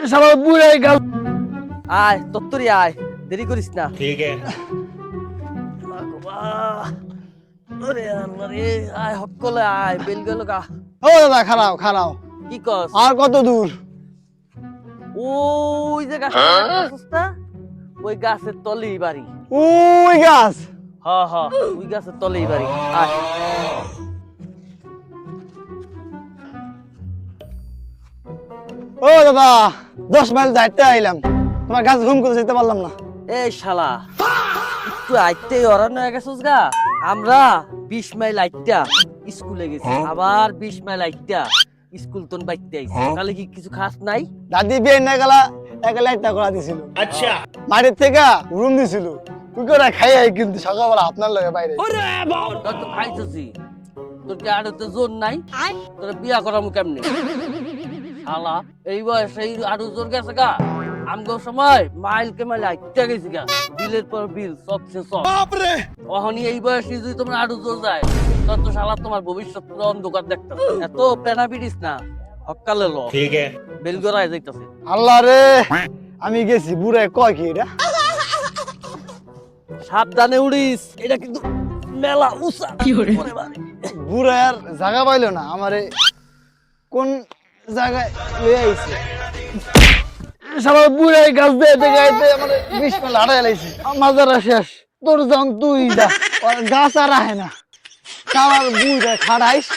শালা বুড়াই গাল। আয় তত্তরি আয়, দেরি করিস না। ठीक है। আয় হকলে আয়, বেল গেল গা। ও দাদা খারাও খারাও, কি কস? আর কত দূর? ওই যে গাছটা, ওই গাছের তলেই বাড়ি। ওই গাছ? হ হ, ওই গাছের তলেই বাড়ি। আয়। ও দাদা 10 মাইল যাইতে আইলাম, তোমার গাছ ঘুম করে যেতে পারলাম না। এই শালা, একটু আইতেই অরান হয়ে গেছিস গা। আমরা 20 মাইল আইটা স্কুলে গেছি, আবার 20 মাইল আইটা স্কুল তোন বাইতে আইছি। তাহলে কি কিছু খাস নাই? দাদি বিয়ে না গেলা একলা একটা করা দিছিল, अच्छा। মাটির থেকে রুম দিছিল, তুই করে খাই আই কিন্তু সকালবেলা আপনার লগে বাইরে। তোর তো খাইছিস, তোর কি আর তো জোর নাই? তোর বিয়া করামু কেমনে? শালা এই বয়সে আরো জোর গেছে গা। আমগো সময় মাইল কে মাইল আইটা গেছি গা, বিলের পর বিল, সবচেয়ে সব। অহনি এই বয়সে যদি তোমরা আরো জোর যায়, তোর তো শালা তোমার ভবিষ্যৎ পুরো অন্ধকার দেখতেছে। এত পেনা পিটিস না, হকালে ল। ठीक है। বেলগড়ায় যাইতাছে। আল্লাহ রে, আমি গেছি বুড়াই কয় কি এটা? সাবধানে উড়িস, এটা কিন্তু মেলা উঁচা। ওরে বাবা। বুড়াই আর জায়গা পাইলো না, আমারে কোন জায়গায় লয়ে আইছে। শালা বুড়াই গাছ দিয়ে গাইতে আমারে 20 মাইল হাঁটাই লাইছে। আমার দ্বারা শেষ, তোর যখন তুই যা, গাছ আর আহে না। আমার বুড়াই খাড়াইস।